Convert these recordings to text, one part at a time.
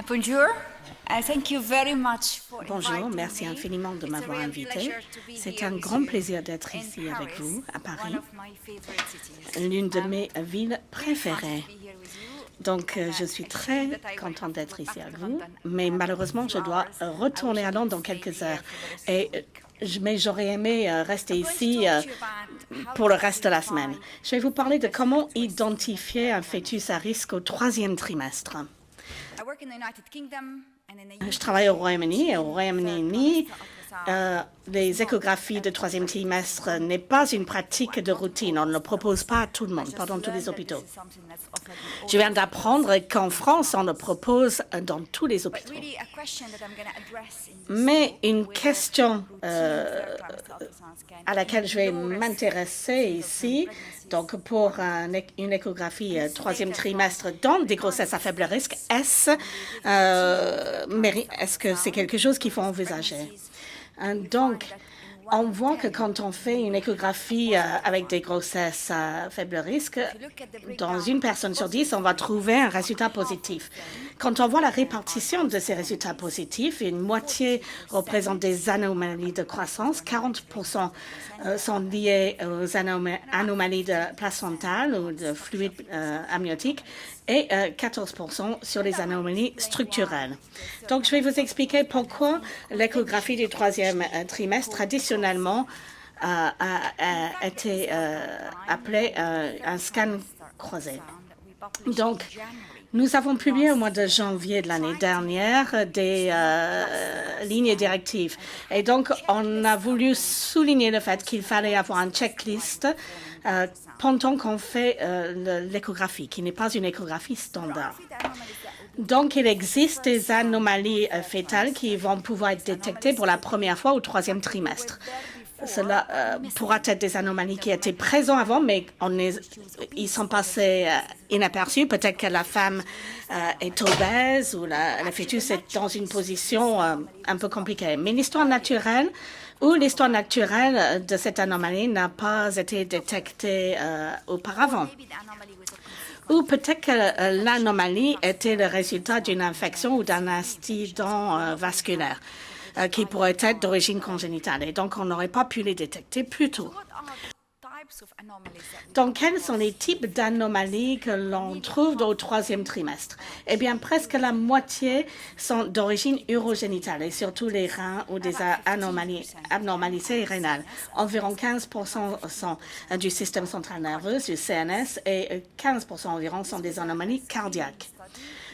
Bonjour. Thank you very much for Bonjour, inviting merci me. infiniment de It's a m'avoir real invité. pleasure to be C'est here un with grand you plaisir d'être in ici avec Paris, vous à one Paris, of my favorite cities. l'une de I'm mes villes really excited préférées. to be here with you. Donc, And, je suis I feel très that I will contente have to d'être go ici back avec to vous, London mais in a malheureusement, few je dois hours. I wish retourner I à Londres could dans stay quelques here heures. for the rest of the Et week. mais j'aurais aimé rester I'm going to ici talk to you about how pour to le reste de la semaine. identify Je vais vous parler de fetus comment at risk identifier un in pregnancy. fœtus à risque au troisième trimestre. I work in the United Kingdom and in the Je travaille au UK. Royaume-Uni et au Royaume-Uni, les not échographies de troisième everybody trimestre does. n'est pas une pratique de routine. On ne le propose pas à tout le I monde, just pas dans tous learned les that this hôpitaux. is something that's offered in all Je viens the d'apprendre hospitals. qu'en France, on le propose dans tous les But hôpitaux. really, a question that I'm going to address in this Mais talk, une whether question routine third trimester ultrasounds can à laquelle je vais low risk m'intéresser single-term ici, pregnancies. donc pour une échographie troisième trimestre dans des grossesses à faible risque, est-ce que c'est quelque chose qu'il faut envisager? Donc, on voit que quand on fait une échographie avec des grossesses à faible risque, dans une personne sur 10, on va trouver un résultat positif. Quand on voit la répartition de ces résultats positifs, une moitié représente des anomalies de croissance, 40% sont liées aux anomalies de placentale ou de fluide amniotique et 14% sur les anomalies structurelles. Donc, je vais vous expliquer pourquoi l'échographie du troisième trimestre, traditionnellement, a été appelée un scan croisé. Donc, nous avons publié au mois de janvier de l'année dernière des lignes directives. Et donc, on a voulu souligner le fait qu'il fallait avoir un checklist pendant qu'on fait l'échographie, qui n'est pas une échographie standard. Donc, il existe des anomalies fétales qui vont pouvoir être détectées pour la première fois au troisième trimestre. Cela pourra être des anomalies qui étaient présentes avant, mais ils sont passés inaperçus. Peut-être que la femme est obèse ou le fœtus est dans une position un peu compliquée. Mais l'histoire naturelle de cette anomalie n'a pas été détectée auparavant. Ou peut-être que l'anomalie était le résultat d'une infection ou d'un incident vasculaire qui pourrait être d'origine congénitale. Et donc, on n'aurait pas pu les détecter plus tôt. Donc, quels sont les types d'anomalies que l'on trouve au troisième trimestre? Eh bien, presque la moitié sont d'origine urogénitale, et surtout les reins ou des abnormalités rénales. Environ 15% sont du système central nerveux, du CNS, et 15% environ sont des anomalies cardiaques.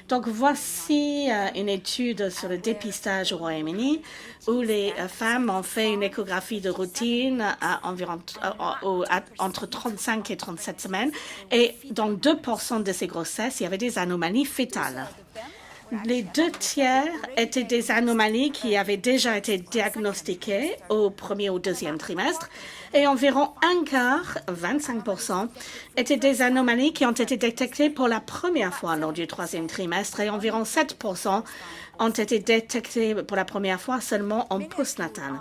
Donc, voici une étude sur le dépistage au Royaume-Uni où les femmes ont fait une échographie de routine entre 35 et 37 semaines. Et dans 2% de ces grossesses, il y avait des anomalies fétales. Les 2 tiers étaient des anomalies qui avaient déjà été diagnostiquées au premier ou deuxième trimestre et environ un quart, 25%, étaient des anomalies qui ont été détectées pour la première fois lors du troisième trimestre et environ 7% ont été détectées pour la première fois seulement en postnatal.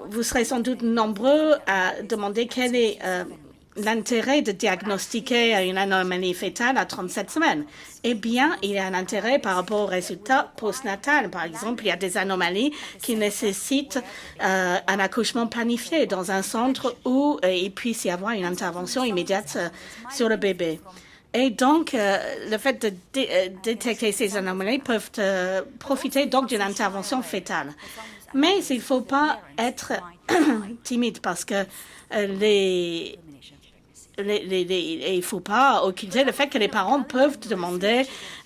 Vous serez sans doute nombreux à demander quel est l'intérêt de diagnostiquer une anomalie fétale à 37 semaines. Eh bien, il y a un intérêt par rapport aux résultats postnatal. Par exemple, il y a des anomalies qui nécessitent un accouchement planifié dans un centre où il puisse y avoir une intervention immédiate sur le bébé. Et donc, le fait de détecter ces anomalies peuvent profiter donc d'une intervention fétale. Mais il ne faut pas être timide parce que il ne faut pas occulter le fait que les parents peuvent demander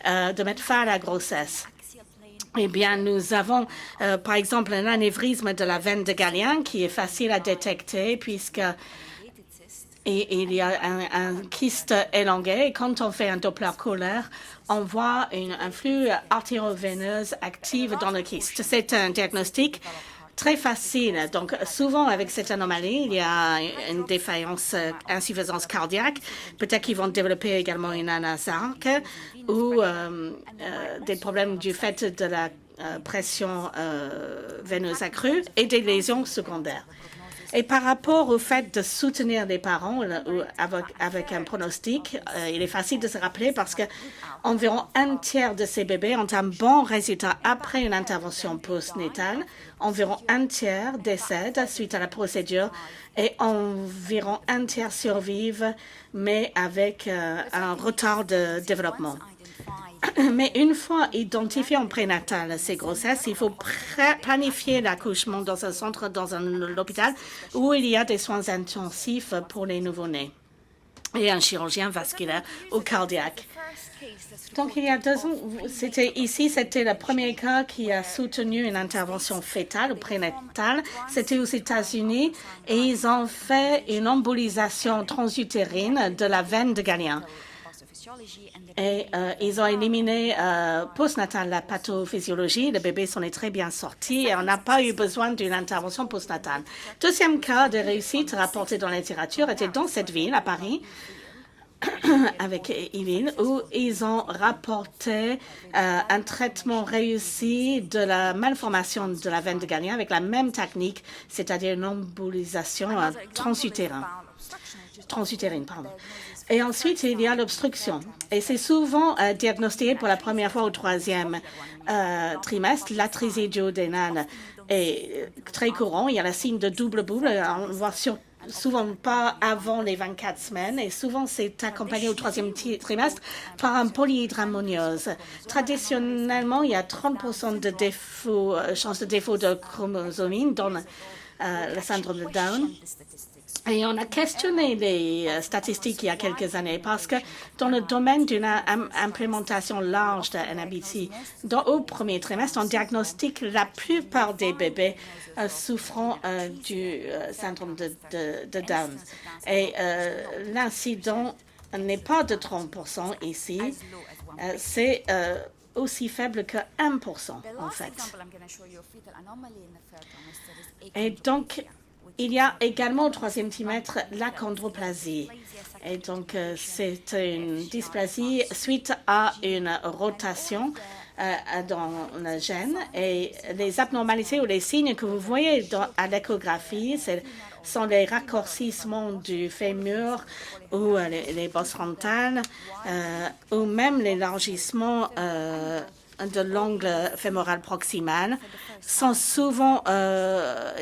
de mettre fin à la grossesse. Eh bien, nous avons, par exemple, un anévrisme de la veine de Galien qui est facile à détecter puisque il y a un kyste élongué. Et quand on fait un Doppler colaire, on voit un flux artério-veineux actif dans le kyste. C'est un diagnostic très facile. Donc, souvent, avec cette anomalie, il y a une défaillance, insuffisance cardiaque. Peut-être qu'ils vont développer également une anasarque ou des problèmes du fait de la pression veineuse accrue et des lésions secondaires. Et par rapport au fait de soutenir les parents avec un pronostic, il est facile de se rappeler parce que environ un tiers de ces bébés ont un bon résultat après une intervention postnatale. Environ un tiers décèdent suite à la procédure et environ un tiers survivent, mais avec un retard de développement. Mais une fois identifié en prénatal ces grossesses, il faut planifier l'accouchement dans un centre, dans un hôpital où il y a des soins intensifs pour les nouveau-nés et un chirurgien vasculaire ou cardiaque. Donc, il y a 2 ans, c'était le premier cas qui a soutenu une intervention fétale ou prénatale. C'était aux États-Unis et ils ont fait une embolisation transutérine de la veine de Galien. Et ils ont éliminé postnatal la pathophysiologie. Le bébé s'en est très bien sorti et on n'a pas eu besoin d'une intervention postnatale. Deuxième cas de réussite rapporté dans la littérature était dans cette ville, à Paris, avec Yveline, où ils ont rapporté un traitement réussi de la malformation de la veine de Galien avec la même technique, c'est-à-dire une embolisation transutérine. Et ensuite, il y a l'obstruction. Et c'est souvent diagnostiqué pour la première fois au 3e trimestre. L'atrésie duodénale est très courant. Il y a le signe de double boule. On voit souvent pas avant les 24 semaines. Et souvent, c'est accompagné au 3e trimestre par un polyhydramoniose. Traditionnellement, il y a 30% de chance de défaut de chromosomine dans le syndrome de Down. Et on a questionné les statistiques il y a quelques années parce que dans le domaine d'une implémentation large de NABT, au premier trimestre, on diagnostique la plupart des bébés souffrant du syndrome de Down. Et l'incident n'est pas de 30% ici, c'est aussi faible que 1% en fait. Et donc, il y a également au 3e trimestre l'achondroplasie. Et donc, c'est une dysplasie suite à une rotation dans le gène. Et les abnormalités ou les signes que vous voyez à l'échographie, sont les raccourcissements du fémur ou les bosses frontales ou même l'élargissement de l'angle fémoral proximal sont souvent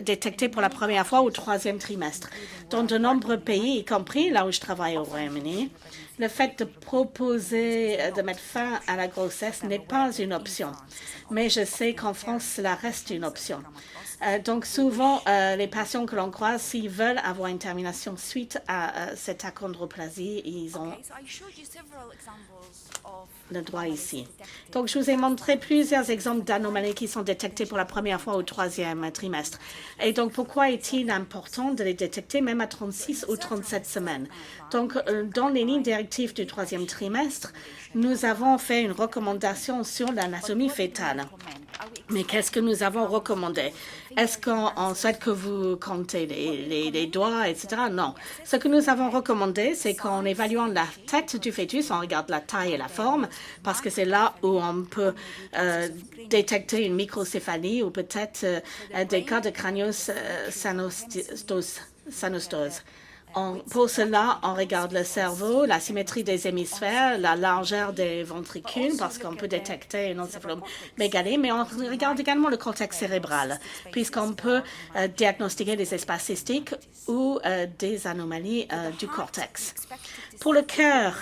détectés pour la première fois au 3e trimestre. Dans de nombreux pays, y compris là où je travaille au Royaume-Uni, le fait de proposer de mettre fin à la grossesse n'est pas une option. Mais je sais qu'en France, cela reste une option. Donc souvent, les patients que l'on croise, s'ils veulent avoir une termination suite à cette achondroplasie, ils ont le droit ici. Donc, je vous ai montré plusieurs exemples d'anomalies qui sont détectées pour la première fois au 3e trimestre. Et donc, pourquoi est-il important de les détecter même à 36 ou 37 semaines? Donc, dans les lignes directives du 3e trimestre, nous avons fait une recommandation sur l'anatomie fétale. Mais qu'est-ce que nous avons recommandé? Est-ce qu'on souhaite que vous comptez les doigts, etc.? Non. Ce que nous avons recommandé, c'est qu'en évaluant la tête du fœtus, on regarde la taille et la forme, parce que c'est là où on peut détecter une microcéphalie ou peut-être des cas de crâniosanostose. Pour cela, on regarde le cerveau, la symétrie des hémisphères, la largeur des ventricules, parce qu'on peut détecter une encéphalomégalie, mais on regarde également le cortex cérébral, puisqu'on peut diagnostiquer des espaces cystiques ou des anomalies du cortex. Pour le cœur,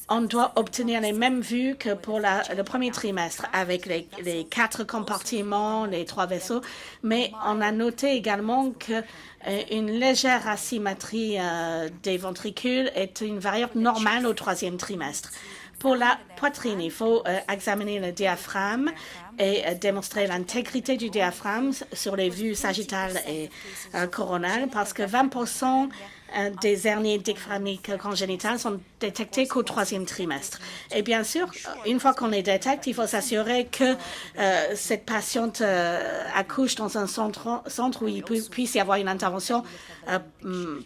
on doit obtenir les mêmes vues que pour le premier trimestre, avec les 4 compartiments, les 3 vaisseaux, mais on a noté également que une légère asymétrie des ventricules est une variable normale au 3e trimestre. Pour la poitrine, il faut examiner le diaphragme et démontrer l'intégrité du diaphragme sur les vues sagittales et coronales, parce que 20% des hernies diaphragmiques congénitales sont détectées qu'au 3e trimestre. Et bien sûr, une fois qu'on les détecte, il faut s'assurer que cette patiente accouche dans un centre où il puisse y avoir une intervention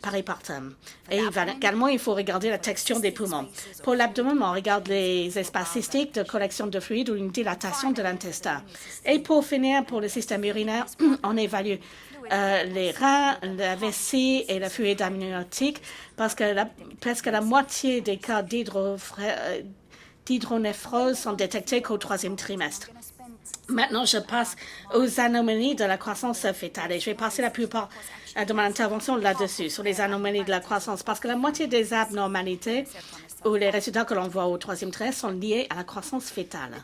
péripartum. Et également, il faut regarder la texture des poumons. Pour l'abdomen, on regarde les espaces cystiques de collection de fluide ou une dilatation de l'intestin. Et pour finir, pour le système urinaire, on évalue les reins, la vessie et la fluide amniotique, parce que presque la moitié des cas d'hydronéphrose sont détectés qu'au 3e trimestre. Maintenant, je passe aux anomalies de la croissance fœtale et je vais passer la plupart de mon intervention là-dessus, sur les anomalies de la croissance, parce que la moitié des abnormalités ou les résultats que l'on voit au 3e trimestre sont liés à la croissance fœtale.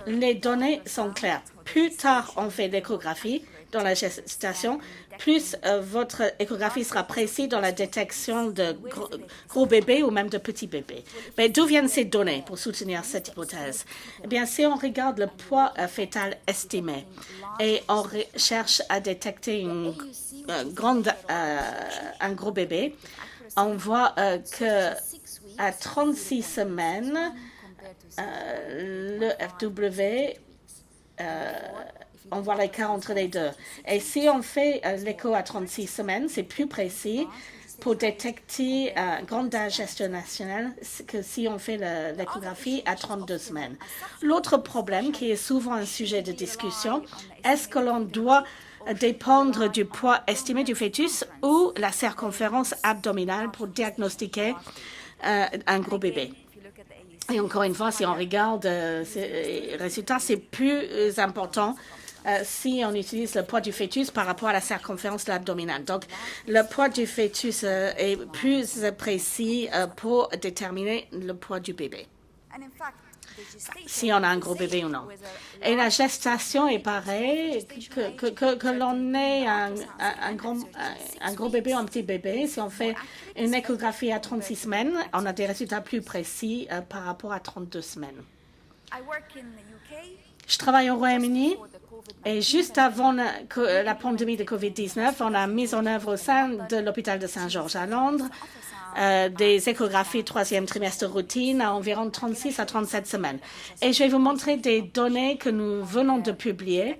Les données sont claires. Plus tard on fait l'échographie dans la gestation, plus votre échographie sera précise dans la détection de gros bébés ou même de petits bébés. Mais d'où viennent ces données pour soutenir cette hypothèse? Eh bien, si on regarde le poids fœtal estimé et on cherche à détecter un gros bébé, on voit que à 36 semaines, le FW, on voit l'écart entre les deux. Et si on fait l'écho à 36 semaines, c'est plus précis pour détecter un grand âge gestationnel que si on fait l'échographie à 32 semaines. L'autre problème qui est souvent un sujet de discussion, est-ce que l'on doit dépendre du poids estimé du fœtus ou la circonférence abdominale pour diagnostiquer un gros bébé? Et encore une fois, si on regarde ces résultats, c'est plus important si on utilise le poids du fœtus par rapport à la circonférence abdominale. Donc, le poids du fœtus est plus précis pour déterminer le poids du bébé, si on a un gros bébé ou non. Et la gestation est pareil, que l'on ait un gros bébé ou un petit bébé. Si on fait une échographie à 36 semaines, on a des résultats plus précis par rapport à 32 semaines. Je travaille au Royaume-Uni et juste avant la pandémie de COVID-19, on a mis en œuvre au sein de l'hôpital de Saint-Georges à Londres des échographies 3e trimestre routine à environ 36 à 37 semaines. Et je vais vous montrer des données que nous venons de publier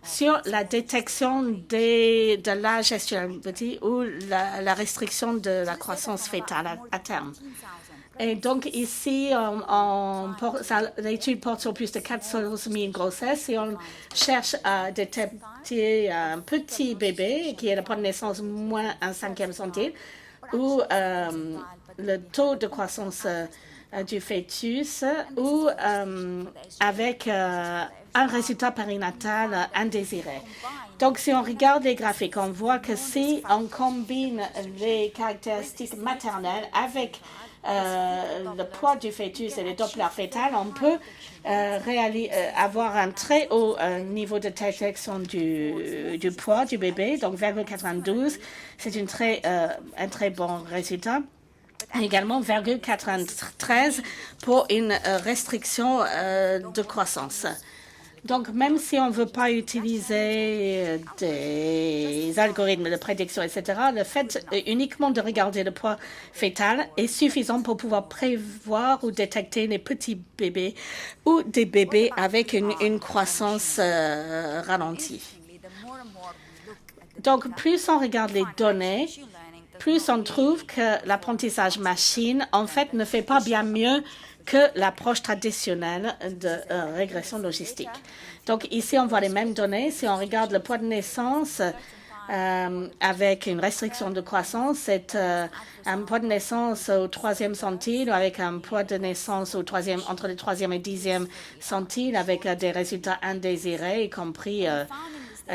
sur la détection de l'âge gestationnel ou la restriction de la croissance fœtale à terme. Et donc ici, l'étude porte sur plus de 14 000 grossesses et on cherche à détecter un petit bébé qui est le poids de naissance moins 1/5 centile ou le taux de croissance du fœtus ou avec un résultat périnatal indésiré. Donc, si on regarde les graphiques, on voit que si on combine les caractéristiques maternelles avec le poids du fœtus et les Doppler fœtales, on peut avoir un très haut niveau de détection du poids du bébé, donc 0,92. C'est un très bon résultat. Également 0,93 pour une restriction de croissance. Donc, même si on ne veut pas utiliser des algorithmes de prédiction, etc., le fait uniquement de regarder le poids fœtal est suffisant pour pouvoir prévoir ou détecter les petits bébés ou des bébés avec une croissance ralentie. Donc, plus on regarde les données, plus on trouve que l'apprentissage machine, en fait, ne fait pas bien mieux que l'approche traditionnelle de régression logistique. Donc, ici, on voit les mêmes données. Si on regarde le poids de naissance avec une restriction de croissance, c'est un poids de naissance au 3e centile ou avec un poids de naissance entre le 3e et 10e centile avec des résultats indésirés, y compris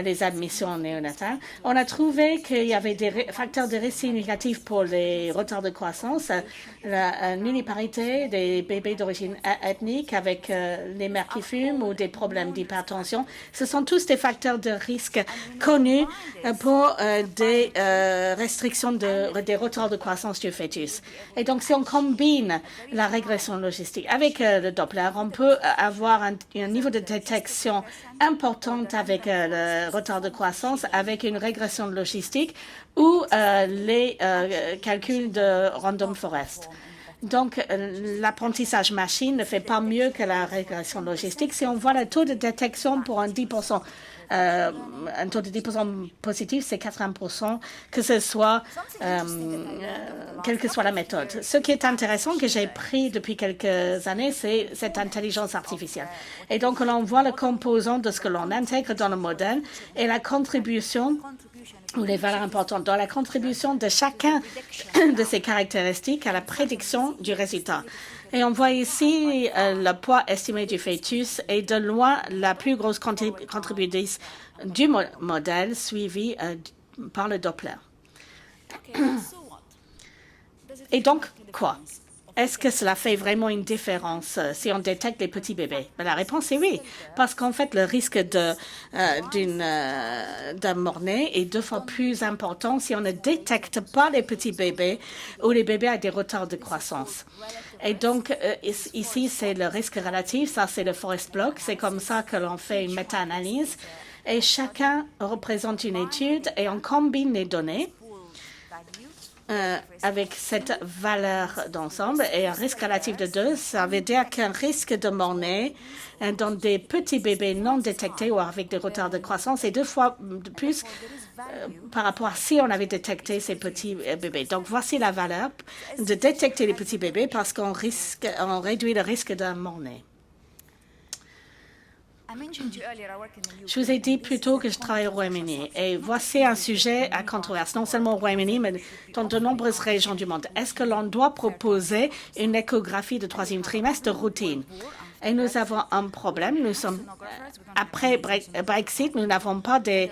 les admissions néonatales. On a trouvé qu'il y avait des facteurs de risque significatifs pour les retards de croissance, la nulliparité des bébés d'origine ethnique avec les mères qui fument ou des problèmes d'hypertension. Ce sont tous des facteurs de risque connus pour des restrictions des retards de croissance du fœtus. Et donc, si on combine la régression logistique avec le Doppler, on peut avoir un niveau de détection important avec le retard de croissance, avec une régression logistique ou les calculs de Random Forest. Donc, l'apprentissage machine ne fait pas mieux que la régression logistique. Si on voit le taux de détection pour un 10%, un taux de 10% positif, c'est 80%, que ce soit, quelle que soit la méthode. Ce qui est intéressant que j'ai pris depuis quelques années, c'est cette intelligence artificielle. Et donc, on voit le composant de ce que l'on intègre dans le modèle et la contribution ou les valeurs importantes dans la contribution de chacun de ces caractéristiques à la prédiction du résultat. Et on voit ici le poids estimé du fœtus et de loin la plus grosse contributrice du modèle suivie par le Doppler. Et donc, quoi? Est-ce que cela fait vraiment une différence si on détecte les petits bébés? La réponse est oui, parce qu'en fait, le risque d'un mort-né est 2 fois plus important si on ne détecte pas les petits bébés ou les bébés avec des retards de croissance. Et donc, ici, c'est le risque relatif, ça c'est le forest block, c'est comme ça que l'on fait une méta-analyse. Et chacun représente une étude et on combine les données avec cette valeur d'ensemble et un risque relatif de 2, ça veut dire qu'un risque de mort-né dans des petits bébés non détectés ou avec des retards de croissance est 2 fois de plus par rapport à si on avait détecté ces petits bébés. Donc, voici la valeur de détecter les petits bébés parce qu'on réduit le risque d'un mort-né. Je vous ai dit plus tôt que je travaille au Royaume-Uni et voici un sujet à controverse, non seulement au Royaume-Uni, mais dans de nombreuses régions du monde. Est-ce que l'on doit proposer une échographie de 3e trimestre de routine? Et nous avons un problème. Nous sommes, après Brexit, nous n'avons pas des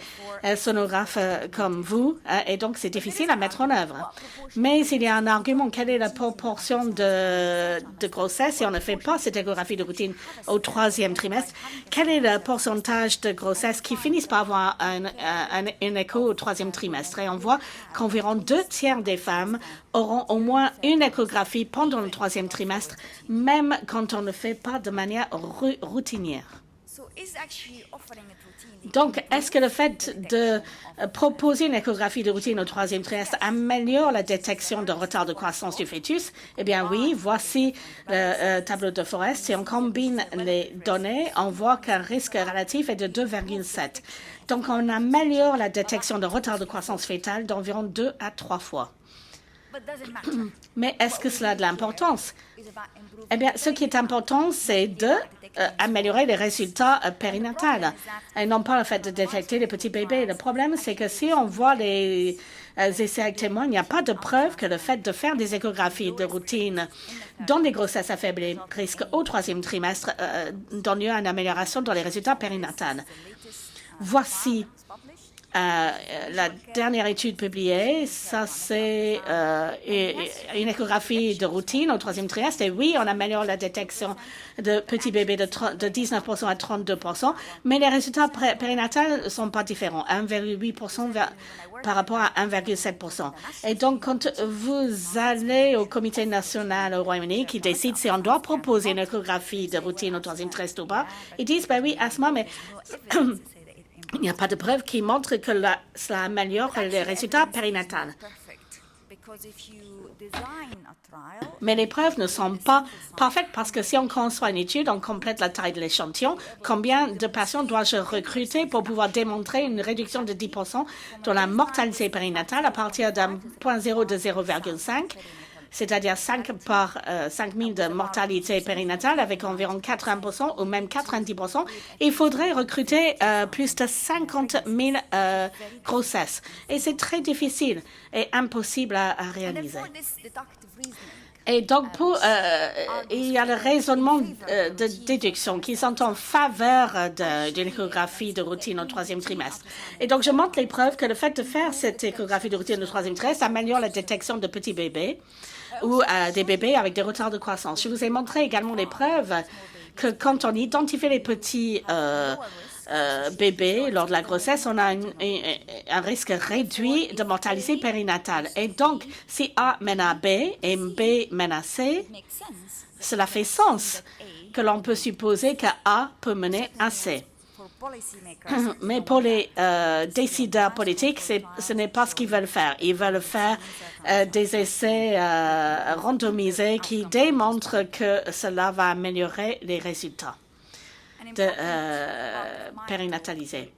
sonographes comme vous, et donc c'est difficile à mettre en œuvre. Mais il y a un argument. Quelle est la proportion de grossesse si on ne fait pas cette échographie de routine au 3e trimestre? Quel est le pourcentage de grossesse qui finissent par avoir un écho au 3e trimestre? Et on voit qu'environ 2 tiers des femmes auront au moins une échographie pendant le 3e trimestre, même quand on ne fait pas de manière routinière. Donc, est-ce que le fait de proposer une échographie de routine au 3e trimestre améliore la détection de retard de croissance du fœtus? Eh bien oui, voici le tableau de Forest. Si on combine les données, on voit qu'un risque relatif est de 2,7. Donc, on améliore la détection de retard de croissance fétale d'environ 2 à 3 fois. Mais est-ce que cela a de l'importance? Eh bien, ce qui est important, c'est d'améliorer les résultats périnatales et non pas le fait de détecter les petits bébés. Le problème, c'est que si on voit les essais avec témoins, il n'y a pas de preuve que le fait de faire des échographies de routine dans les grossesses à faible risque au 3e trimestre donne lieu à une amélioration dans les résultats périnatales. Voici la dernière étude publiée, ça c'est une échographie de routine au 3e trimestre. Et oui, on améliore la détection de petits bébés de 19% à 32%, mais les résultats périnatales ne sont pas différents, 1,8% par rapport à 1,7%. Et donc, quand vous allez au comité national au Royaume-Uni qui décide si on doit proposer une échographie de routine au 3e trimestre ou pas, ils disent, ben oui, à ce moment, mais il n'y a pas de preuve qui montre que cela améliore les résultats périnatales. Mais les preuves ne sont pas parfaites parce que si on conçoit une étude, on complète la taille de l'échantillon. Combien de patients dois-je recruter pour pouvoir démontrer une réduction de 10% dans la mortalité périnatale à partir d'un point zéro de 0,5? C'est-à-dire 5 par 5 000 de mortalité périnatale avec environ 80% ou même 90%. Il faudrait recruter plus de 50 000 grossesses. Et c'est très difficile et impossible à réaliser. Et donc, il y a le raisonnement de déduction qui sont en faveur d'une échographie de routine au 3e trimestre. Et donc, je montre les preuves que le fait de faire cette échographie de routine au 3e trimestre améliore la détection de petits bébés ou des bébés avec des retards de croissance. Je vous ai montré également les preuves que quand on identifie les petits bébés lors de la grossesse, on a un risque réduit de mortalité périnatale. Et donc, si A mène à B et B mène à C, cela fait sens que l'on peut supposer que A peut mener à C. Mais pour les décideurs politiques, ce n'est pas ce qu'ils veulent faire. Ils veulent faire des essais randomisés qui démontrent que cela va améliorer les résultats de périnataliser.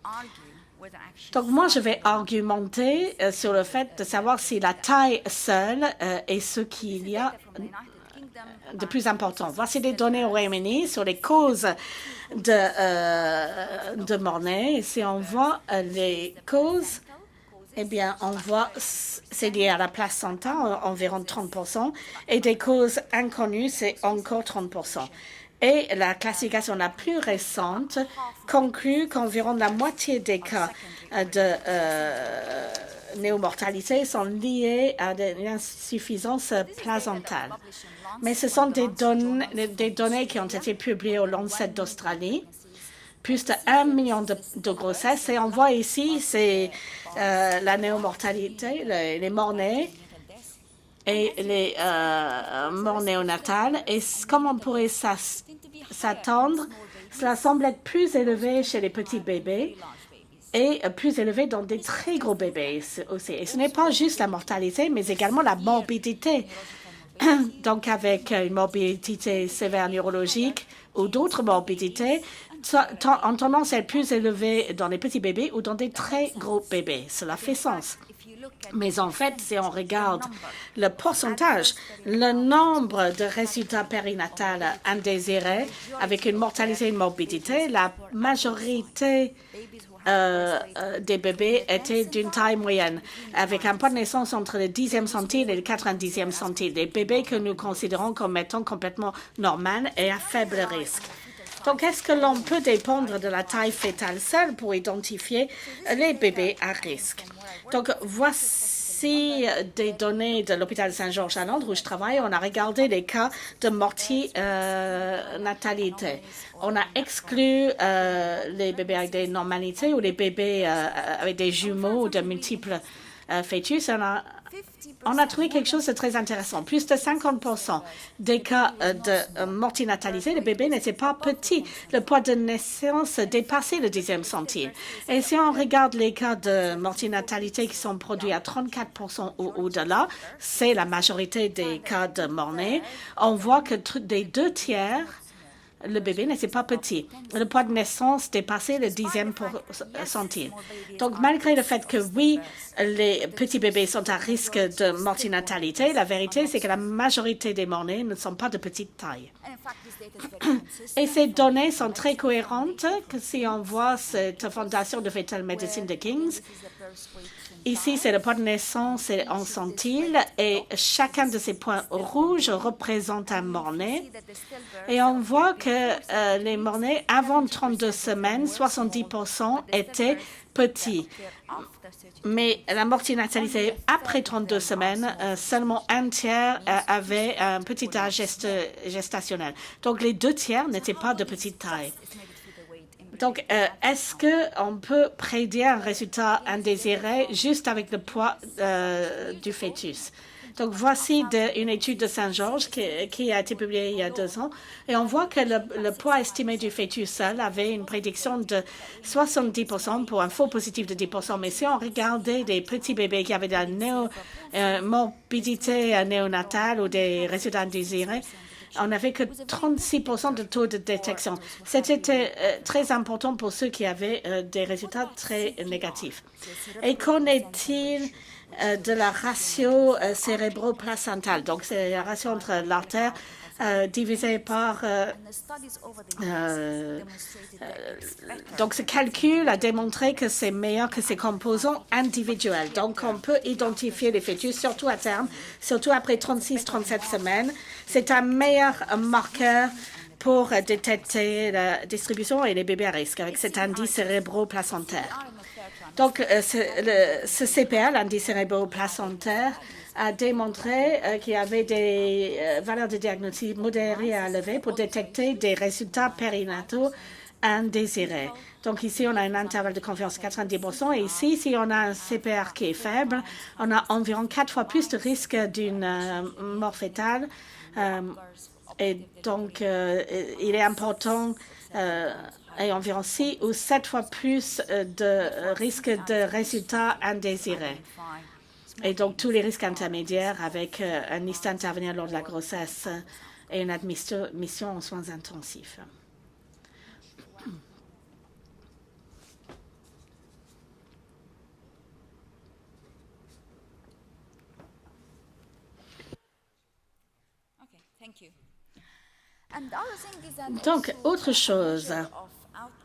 Donc moi, je vais argumenter sur le fait de savoir si la taille seule est ce qu'il y a de plus important. Voici des données au Royaume-Uni sur les causes de mort-née. Si on voit les causes, eh bien, on voit c'est lié à la placenta, environ 30%, et des causes inconnues, c'est encore 30%. Et la classification la plus récente conclut qu'environ la moitié des cas de néomortalité sont liés à une insuffisance placentale. Mais ce sont des données qui ont été publiées au Lancet d'Australie, plus de 1 million de grossesses. Et on voit ici, c'est la néomortalité, les morts-nés et les morts néonatales. Et comme on pourrait s'attendre, cela semble être plus élevé chez les petits bébés et plus élevé dans des très gros bébés aussi. Et ce n'est pas juste la mortalité, mais également la morbidité. Donc, avec une morbidité sévère neurologique ou d'autres morbidités, en tendance à être plus élevée dans les petits bébés ou dans des très gros bébés. Cela fait sens. Mais en fait, si on regarde le pourcentage, le nombre de résultats périnatales indésirés avec une mortalité et une morbidité, la majorité des bébés étaient d'une taille moyenne, avec un poids de naissance entre le 10e centile et le 90e centile, des bébés que nous considérons comme étant complètement normaux et à faible risque. Donc, est-ce que l'on peut dépendre de la taille fœtale seule pour identifier les bébés à risque? Donc, voici des données de l'hôpital Saint-Georges à Londres où je travaille. On a regardé les cas de mortinatalité. On a exclu les bébés avec des normalités ou les bébés avec des jumeaux ou de multiples fœtus. On a trouvé quelque chose de très intéressant. Plus de 50% des cas de mortinatalité, les bébés n'étaient pas petits. Le poids de naissance dépassait le 10e centile. Et si on regarde les cas de mortinatalité qui sont produits à 34% ou au-delà, c'est la majorité des cas de mort-née, on voit que des 2 tiers, le bébé n'était pas petit. Le poids de naissance dépassait le 10e centile. Donc, malgré le fait que, oui, les petits bébés sont à risque de mortinatalité, la vérité, c'est que la majorité des morts-nés ne sont pas de petite taille. Et ces données sont très cohérentes que si on voit cette fondation de Fetal Medicine de King's. Ici, c'est le poids de naissance en centiles et chacun de ces points rouges représente un mort-né. Et on voit que les mort-nés, avant 32 semaines, 70% étaient petits. Mais la mortinatalité après 32 semaines, seulement 1 tiers avait un petit âge gestationnel. Donc, les 2 tiers n'étaient pas de petite taille. Donc, est-ce qu'on peut prédire un résultat indésiré juste avec le poids du fœtus? Donc, voici une étude de Saint-Georges qui a été publiée il y a 2 ans. Et on voit que le poids estimé du fœtus seul avait une prédiction de 70% pour un faux positif de 10%. Mais si on regardait des petits bébés qui avaient de la morbidité néonatale ou des résultats indésirés, on n'avait que 36% de taux de détection. C'était très important pour ceux qui avaient des résultats très négatifs. Et qu'en est-il de la ratio cérébro-placentale? Donc, c'est la ratio entre l'artère divisée par... donc, ce calcul a démontré que c'est meilleur que ces composants individuels. Donc, on peut identifier les fœtus, surtout à terme, surtout après 36-37 semaines. C'est un meilleur marqueur pour détecter la distribution et les bébés à risque avec cet indice cérébro-placentaire. Donc, ce CPA, l'indice cérébro-placentaire, a démontré qu'il y avait des valeurs de diagnostic modérées à élever pour détecter des résultats périnataux indésirés. Donc ici, on a un intervalle de confiance de 90%. Et ici, si on a un CPR qui est faible, on a environ 4 fois plus de risque d'une mort fœtale. Et donc, il est important et environ 6 ou 7 fois plus de risques de résultats indésirés. Et donc, tous les risques intermédiaires avec un liste à intervenir lors de la grossesse et une admission en soins intensifs. Donc, autre chose,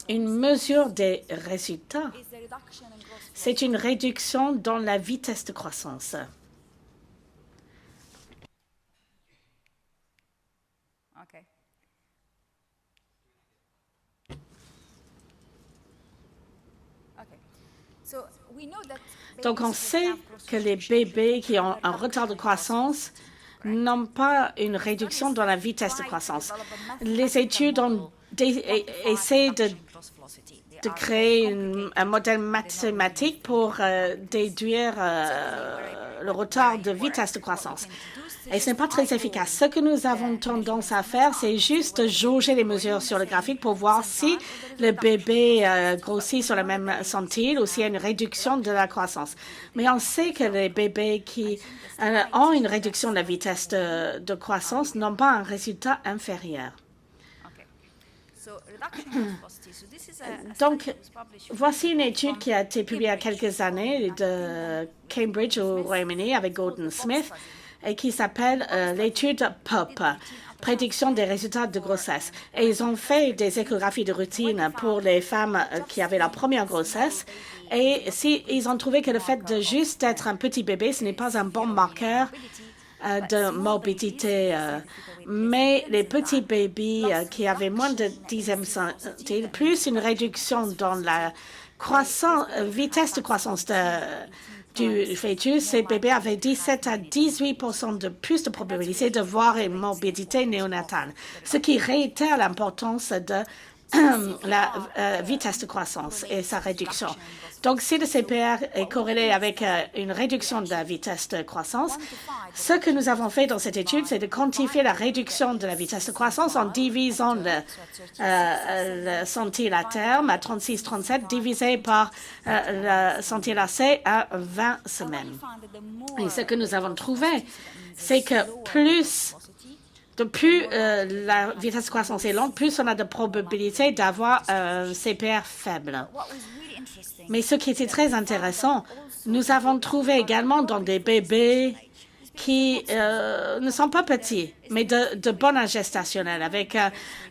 une mesure des résultats, c'est une réduction dans la vitesse de croissance. Donc, on sait que les bébés qui ont un retard de croissance n'ont pas une réduction dans la vitesse de croissance. Les études ont essayé de créer un modèle mathématique pour déduire le retard de vitesse de croissance. Et ce n'est pas très efficace. Ce que nous avons tendance à faire, c'est juste jauger les mesures sur le graphique pour voir si le bébé grossit sur le même centile ou s'il y a une réduction de la croissance. Mais on sait que les bébés qui ont une réduction de la vitesse de croissance n'ont pas un résultat inférieur. Donc, voici une étude qui a été publiée il y a quelques années de Cambridge au Royaume-Uni avec Gordon Smith et qui s'appelle l'étude POP, prédiction des résultats de grossesse. Et ils ont fait des échographies de routine pour les femmes qui avaient la première grossesse. Et ils ont trouvé que le fait de juste être un petit bébé, ce n'est pas un bon marqueur de morbidité. Mais les petits bébés qui avaient moins de 10e centile, plus une réduction dans la vitesse de croissance du fœtus, ces bébés avaient 17 à 18% de plus de probabilité de voir une morbidité néonatale, ce qui réitère l'importance de la vitesse de croissance et sa réduction. Donc, si le CPR est corrélé avec une réduction de la vitesse de croissance, ce que nous avons fait dans cette étude, c'est de quantifier la réduction de la vitesse de croissance en divisant le centile à terme à 36-37 divisé par le centile AC à 20 semaines. Et ce que nous avons trouvé, c'est que plus la vitesse de croissance est lente, plus on a de probabilité d'avoir un CPR faible. Mais ce qui était très intéressant, nous avons trouvé également dans des bébés qui ne sont pas petits, mais de bon âge gestationnel, avec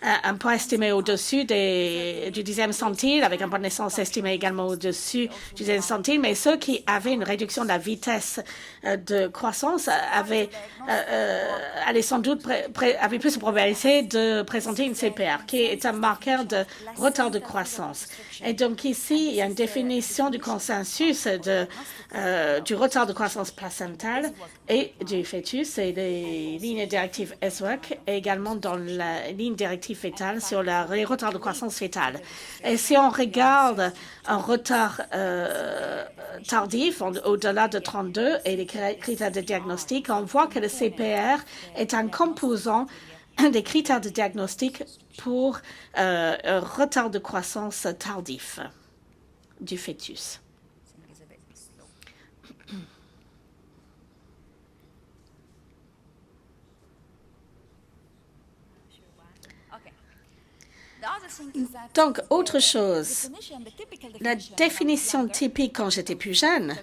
un poids estimé au-dessus du 10e centile, avec un poids de naissance estimé également au-dessus du 10e centile, mais ceux qui avaient une réduction de la vitesse de croissance avaient sans doute avaient plus de probabilité de présenter une CPR, qui est un marqueur de retard de croissance. Et donc ici, il y a une définition du consensus du retard de croissance placentale et du fœtus et les lignes directives ESWAC et également dans la ligne directive fétale sur les retards de croissance fétale. Et si on regarde un retard tardif au-delà de 32 et les critères de diagnostic, on voit que le CPR est un composant des critères de diagnostic pour un retard de croissance tardif du fœtus. Donc, autre chose, la définition typique quand j'étais plus jeune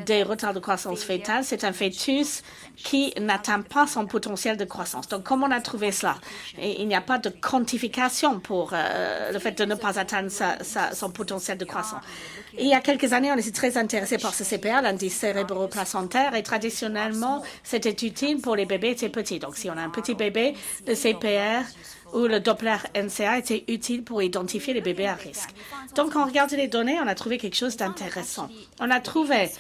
des retards de croissance fétale, c'est un fœtus qui n'atteint pas son potentiel de croissance. Donc, comment on a trouvé cela? Et il n'y a pas de quantification pour le fait de ne pas atteindre son potentiel de croissance. Et il y a quelques années, on était très intéressés par ce CPR, l'indice cérébro-placentaire, et traditionnellement, c'était utile pour les bébés très petits. Donc, si on a un petit bébé, le CPR ou le Doppler NCA était utile pour identifier les bébés à risque. Donc, quand on regarde les données, on a trouvé quelque chose d'intéressant. On a trouvé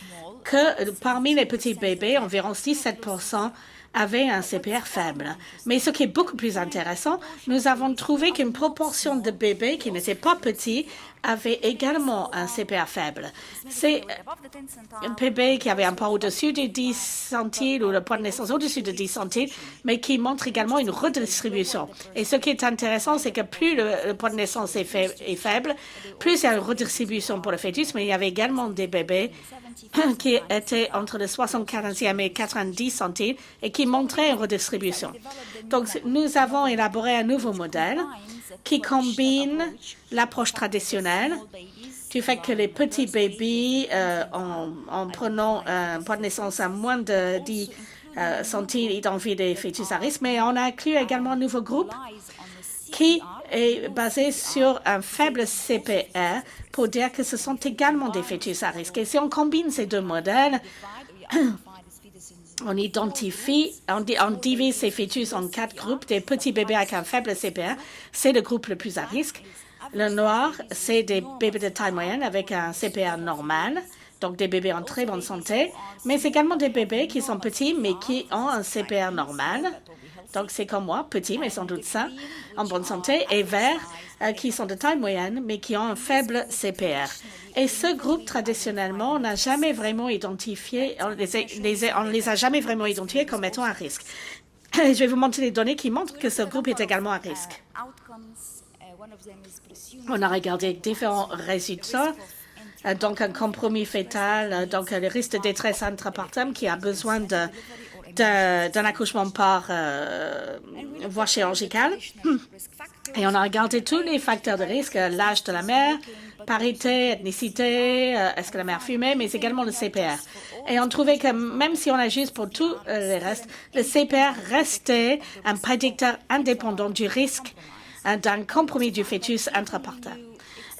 que parmi les petits bébés, environ 17% avaient un CPR faible. Mais ce qui est beaucoup plus intéressant, nous avons trouvé qu'une proportion de bébés qui n'étaient pas petits avaient également un CPR faible. C'est un bébé qui avait un poids au-dessus de 10 centiles ou le poids de naissance au-dessus de 10 centiles, mais qui montre également une redistribution. Et ce qui est intéressant, c'est que plus le poids de naissance est faible, plus il y a une redistribution pour le fœtus, mais il y avait également des bébés qui étaient entre le 75e et 90 centiles et qui montraient une redistribution. Donc, nous avons élaboré un nouveau modèle qui combine l'approche traditionnelle du fait que les petits bébés, en prenant un poids de naissance à moins de 10 centiles, identifient des fœtus à risque, mais on a inclus également un nouveau groupe qui est basé sur un faible CPR pour dire que ce sont également des fœtus à risque. Et si on combine ces deux modèles, on divise ces fœtus en 4 groupes. Des petits bébés avec un faible CPR, c'est le groupe le plus à risque. Le noir, c'est des bébés de taille moyenne avec un CPR normal, donc des bébés en très bonne santé, mais également des bébés qui sont petits mais qui ont un CPR normal. Donc, c'est comme moi, petits, mais sans doute sains, en bonne santé, et verts, qui sont de taille moyenne, mais qui ont un faible CPR. Et ce groupe, traditionnellement, on n'a jamais vraiment identifié, on les a jamais vraiment identifiés comme étant à risque. Je vais vous montrer les données qui montrent que ce groupe est également à risque. On a regardé différents résultats. Donc, un compromis fœtal, donc le risque de détresse intrapartum qui a besoin d'un accouchement par voie chirurgicale. Et on a regardé tous les facteurs de risque, l'âge de la mère, parité, ethnicité, est-ce que la mère fumait, mais également le CPR. Et on trouvait que même si on ajuste pour tous les restes, le CPR restait un prédicteur indépendant du risque d'un compromis du fœtus intrapartum.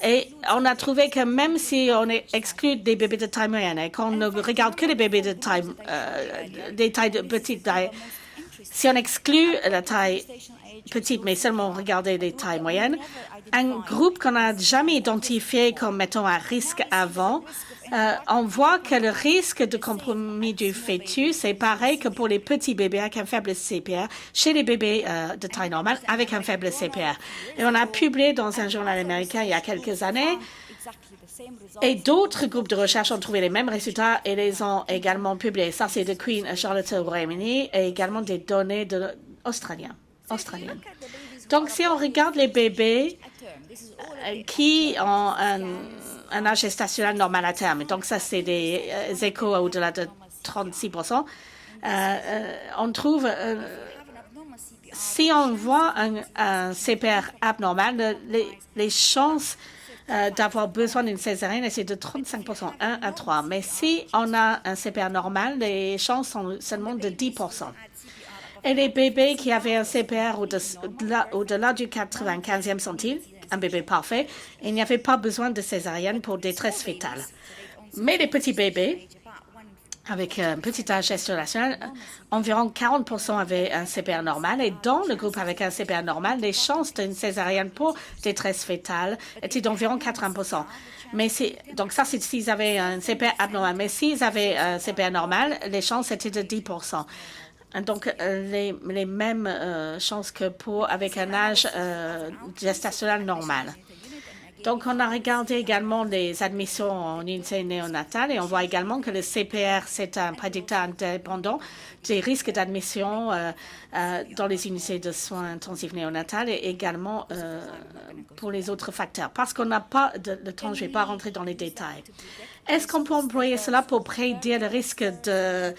Et on a trouvé que même si on exclut des bébés de taille moyenne et qu'on ne regarde que les bébés de taille, des tailles de petite taille, si on exclut la taille petite mais seulement regarder les tailles moyennes, un groupe qu'on n'a jamais identifié comme mettons à risque avant, on voit que le risque de compromis du fœtus est pareil que pour les petits bébés avec un faible CPR chez les bébés de taille normale avec un faible CPR. Et on a publié dans un journal américain il y a quelques années et d'autres groupes de recherche ont trouvé les mêmes résultats et les ont également publiés. Ça, c'est de Queen Charlotte au Royaume-Uni et également des données australiennes. Donc, si on regarde les bébés qui ont un âge gestationnel normal à terme, donc ça, c'est des échos au-delà de 36%, on trouve, si on voit un CPR abnormal, les chances d'avoir besoin d'une césarienne, c'est de 35%, 1 à 3. Mais si on a un CPR normal, les chances sont seulement de 10%. Et les bébés qui avaient un CPR au-delà du 95e centile, un bébé parfait, il n'y avait pas besoin de césarienne pour détresse fœtale. Mais les petits bébés, avec un petit âge gestationnel, environ 40% avaient un CPR normal. Et dans le groupe avec un CPR normal, les chances d'une césarienne pour détresse fœtale étaient d'environ 80%. Donc ça, c'est s'ils avaient un CPR abnormal. Mais s'ils avaient un CPR normal, les chances étaient de 10%. Donc, les mêmes chances que avec un âge gestationnel normal. Donc, on a regardé également les admissions en unité néonatale et on voit également que le CPR, c'est un prédicteur indépendant des risques d'admission dans les unités de soins intensifs néonatales et également pour les autres facteurs. Parce qu'on n'a pas de temps, je ne vais pas rentrer dans les détails. Est-ce qu'on peut employer cela pour prédire le risque de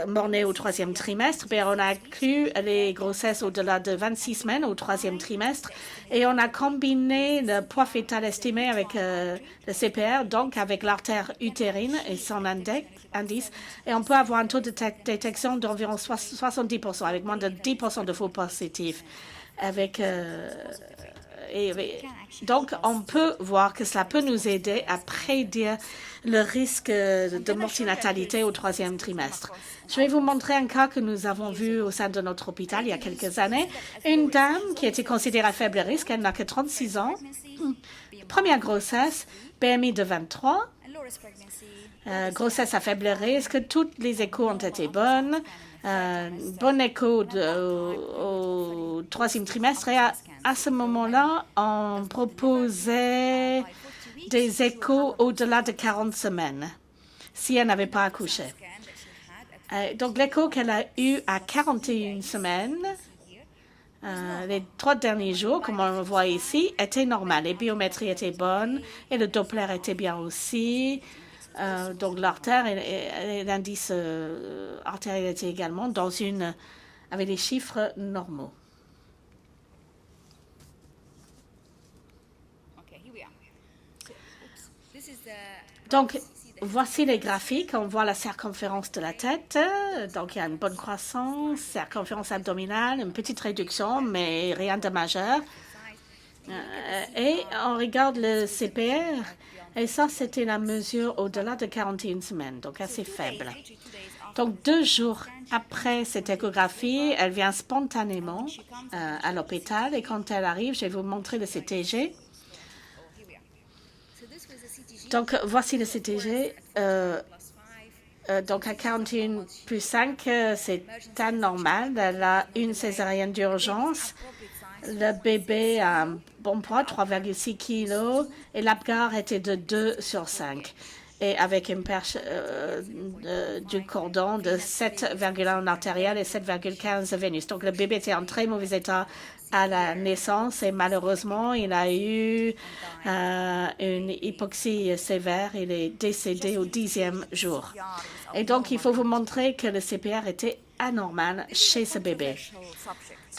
mort-née au 3e trimestre? On a inclus les grossesses au-delà de 26 semaines au 3e trimestre et on a combiné le poids fœtal estimé avec le CPR, donc avec l'artère utérine et son indice, et on peut avoir un taux de détection d'environ 70%, avec moins de 10% de faux positifs. Donc, on peut voir que cela peut nous aider à prédire le risque de mortinatalité au 3e trimestre. Je vais vous montrer un cas que nous avons vu au sein de notre hôpital il y a quelques années. Une dame qui était considérée à faible risque, elle n'a que 36 ans, première grossesse, BMI de 23, grossesse à faible risque, toutes les échos ont été bonnes, bon écho au troisième trimestre. Et à ce moment-là, on proposait des échos au-delà de 40 semaines, si elle n'avait pas accouché. Donc, l'écho qu'elle a eu à 41 semaines, les 3 derniers jours, comme on le voit ici, était normal. Les biométries étaient bonnes et le Doppler était bien aussi. Donc, l'artère et l'indice artériel étaient également avec des chiffres normaux. Donc, voici les graphiques. On voit la circonférence de la tête. Donc, il y a une bonne croissance, circonférence abdominale, une petite réduction, mais rien de majeur. Et on regarde le CPR. Et ça, c'était la mesure au-delà de 41 semaines, donc assez faible. Donc, 2 jours après cette échographie, elle vient spontanément à l'hôpital. Et quand elle arrive, je vais vous montrer le CTG. Donc, voici le CTG. Donc, à 41 plus 5, c'est anormal. Elle a une césarienne d'urgence. Le bébé a un bon poids, 3,6 kg, et l'APGAR était de 2/5. Et avec une perche du cordon de 7,1 en artériel et 7,15 Vénus. Donc, le bébé était en très mauvais état à la naissance et malheureusement, il a eu une hypoxie sévère. Il est décédé au 10e jour. Et donc, il faut vous montrer que le CPR était anormal chez ce bébé.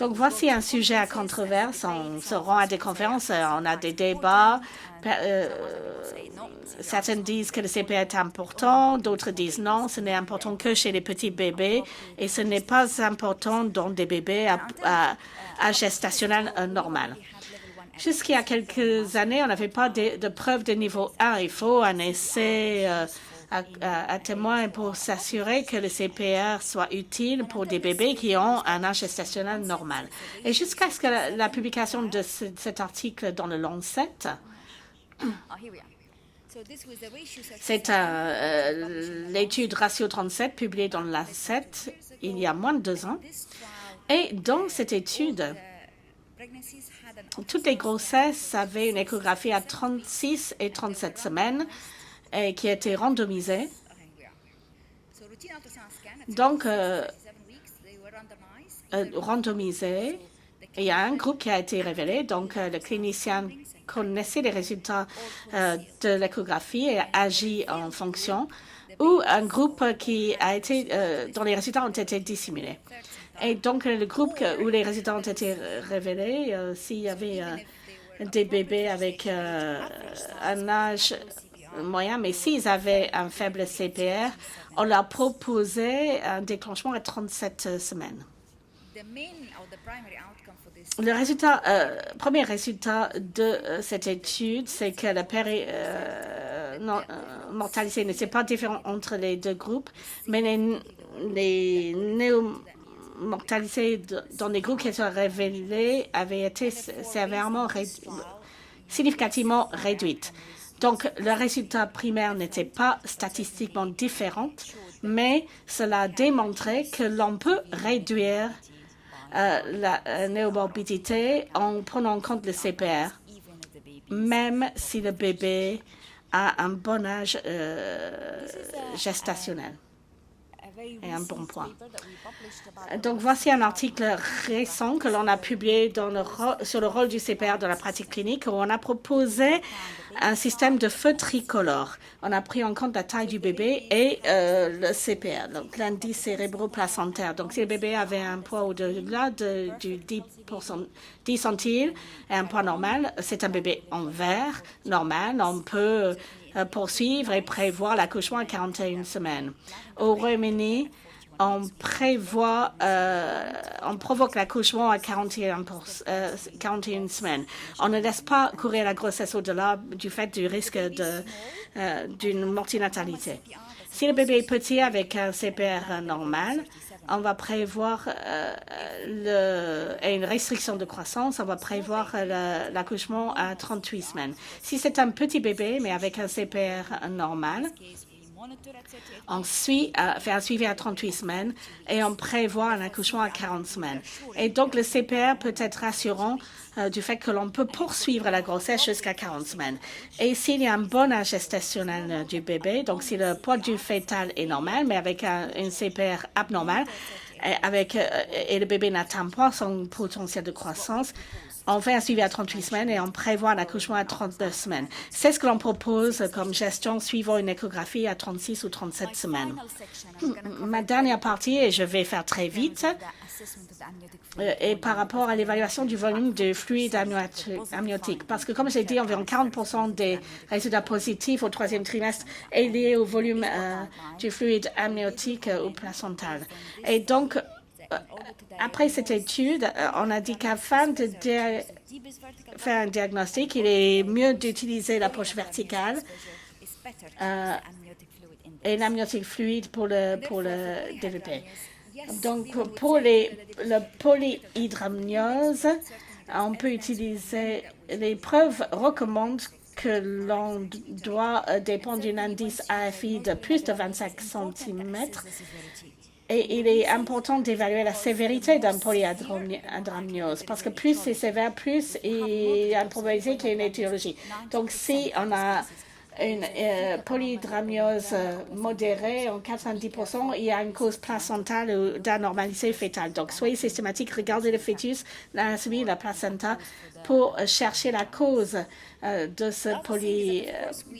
Donc, voici un sujet à controverse. On se rend à des conférences, on a des débats. Certains disent que le CPR est important, d'autres disent non, ce n'est important que chez les petits bébés et ce n'est pas important dans des bébés à gestationnel normal. Jusqu'il y a quelques années, on n'avait pas de preuves de niveau 1. Il faut un essai à témoin pour s'assurer que le CPR soit utile pour des bébés qui ont un âge gestationnel normal. Et jusqu'à ce que la publication de cet article dans le Lancet, c'est l'étude Ratio 37 publiée dans le Lancet il y a moins de 2 ans. Et dans cette étude, toutes les grossesses avaient une échographie à 36 et 37 semaines et qui a été randomisée. Donc, randomisée, il y a un groupe qui a été révélé. Donc, le clinicien connaissait les résultats de l'échographie et a agi en fonction, ou un groupe dont les résultats ont été dissimulés. Et donc, le groupe où les résultats ont été révélés, s'il y avait des bébés avec un âge moyen, mais s'ils avaient un faible CPR, on leur proposait un déclenchement à 37 semaines. Le premier résultat de cette étude, c'est que la mortalité n'était pas différente entre les 2 groupes, mais les néomortalités dans les groupes qui sont révélés avaient été significativement réduites. Donc, le résultat primaire n'était pas statistiquement différent, mais cela démontrait que l'on peut réduire la néomorbidité en prenant en compte le CPR, même si le bébé a un bon âge gestationnel et un bon poids. Donc, voici un article récent que l'on a publié sur le rôle du CPR dans la pratique clinique où on a proposé un système de feu tricolore. On a pris en compte la taille du bébé et le CPR, donc l'indice cérébro-placentaire. Donc, si le bébé avait un poids au-delà du 10 centiles et un poids normal, c'est un bébé en vert normal. On peut poursuivre et prévoir l'accouchement à 41 semaines. Au Royaume-Uni, on provoque l'accouchement à 41 semaines. On ne laisse pas courir la grossesse au-delà du fait du risque d'une mortinatalité. Si le bébé est petit avec un CPR normal, on va prévoir une restriction de croissance, on va prévoir l'accouchement à 38 semaines. Si c'est un petit bébé, mais avec un CPR normal, on fait un suivi à 38 semaines et on prévoit un accouchement à 40 semaines. Et donc, le CPR peut être rassurant du fait que l'on peut poursuivre la grossesse jusqu'à 40 semaines. Et s'il y a un bon âge gestationnel du bébé, donc si le poids du fœtal est normal, mais avec un CPR abnormal, et le bébé n'atteint pas son potentiel de croissance, on fait un suivi à 38 semaines et on prévoit un accouchement à 32 semaines. C'est ce que l'on propose comme gestion suivant une échographie à 36 ou 37 semaines. Ma dernière partie, et je vais faire très vite, est par rapport à l'évaluation du volume de fluide amniotique. Parce que, comme j'ai dit, environ 40% des résultats positifs au 3e trimestre est lié au volume du fluide amniotique ou placental. Et donc, après cette étude, on a dit qu'afin de faire un diagnostic, il est mieux d'utiliser l'approche verticale et l'amniotique fluide pour le DVP. Donc, pour le polyhydramniose, on peut utiliser, les preuves recommandent que l'on doit dépendre d'un indice AFI de plus de 25 cm. Et il est important d'évaluer la sévérité d'un polyhydramniose, parce que plus c'est sévère, plus il y a une probabilité qu'il y ait une étiologie. Donc, si on a une polyhydramniose modérée, en 90%, il y a une cause placentale ou d'anormalité fœtale. Donc, soyez systématique, regardez le fœtus, l'anatomie, la placenta, pour chercher la cause de ce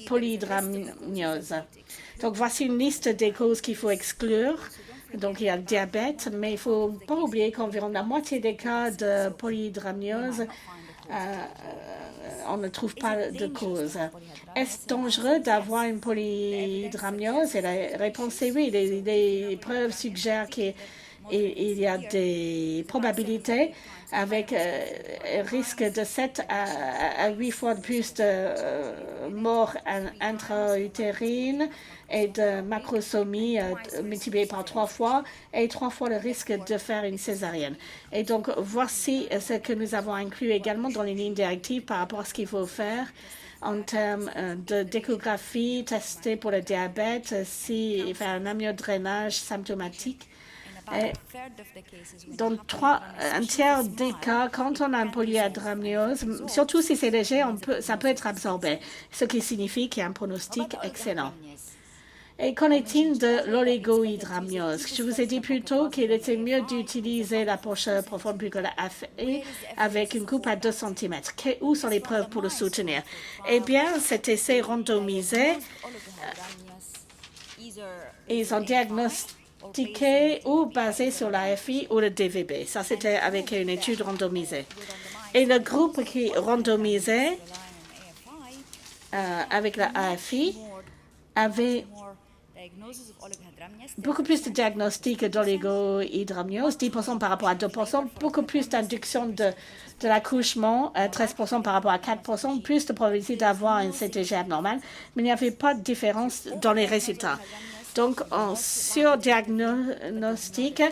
polyhydramniose. Donc, voici une liste des causes qu'il faut exclure. Donc, il y a le diabète, mais il ne faut pas oublier qu'environ la moitié des cas de polyhydramniose, on ne trouve pas de cause. Est-ce dangereux d'avoir une polyhydramniose? Et la réponse est oui. Les preuves suggèrent qu'il y a des probabilités avec risque de 7 à 8 fois de plus de morts intra-utérines et de macrosomie multiplié par 3 fois et 3 fois le risque de faire une césarienne. Et donc, voici ce que nous avons inclus également dans les lignes directives par rapport à ce qu'il faut faire en termes d'échographie, tester pour le diabète, faire un amniodrainage symptomatique. Et dans un tiers des cas, quand on a une polyhydramniose, surtout si c'est léger, ça peut être absorbé, ce qui signifie qu'il y a un pronostic excellent. Et qu'en est-il de l'oligohydramniose? Je vous ai dit plus tôt qu'il était mieux d'utiliser l'approche profonde plus que la AFI avec une coupe à 2 cm. Où sont les preuves pour le soutenir? Eh bien, cet essai randomisé, ils ont diagnostiqué ou basé sur l'AFI ou le DVB. Ça, c'était avec une étude randomisée. Et le groupe qui randomisait avec la AFI avait beaucoup plus de diagnostics d'oligohydramniose, 10% par rapport à 2%, beaucoup plus d'induction de l'accouchement, 13% par rapport à 4%, plus de probabilité d'avoir un CTG abnormal, mais il n'y avait pas de différence dans les résultats. Donc, on surdiagnostique,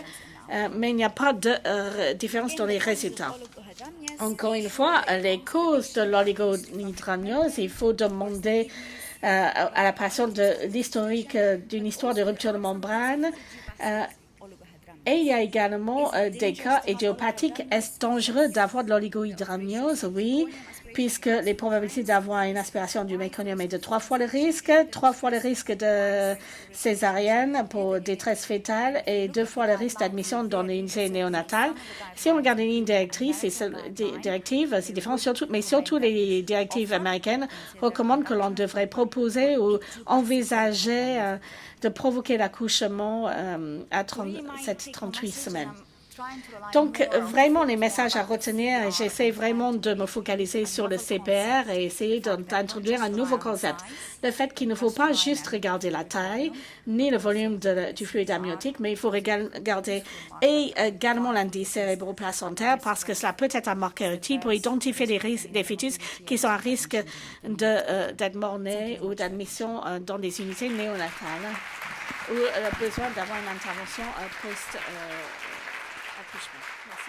mais il n'y a pas de différence dans les résultats. Encore une fois, les causes de l'oligohydramniose, il faut demander à la patiente de l'historique d'une histoire de rupture de membrane. Et il y a également des cas idiopathiques. Est-ce dangereux d'avoir de l'oligohydramniose? Oui, puisque les probabilités d'avoir une aspiration du méconium est de 3 fois le risque de césarienne pour détresse fœtale et 2 fois le risque d'admission dans l'unité néonatale. Si on regarde les lignes directives, c'est différent, mais surtout les directives américaines recommandent que l'on devrait proposer ou envisager de provoquer l'accouchement à 37-38 semaines. Donc, vraiment, les messages à retenir, j'essaie vraiment de me focaliser sur le CPR et essayer d'introduire un nouveau concept. Le fait qu'il ne faut pas juste regarder la taille ni le volume du fluide amniotique, mais il faut regarder également l'indice cérébro-placentaire parce que cela peut être un marqueur utile pour identifier des fœtus qui sont à risque d'être mort-nés ou d'admission dans des unités néonatales. ou besoin d'avoir une intervention post-accouchement. Merci.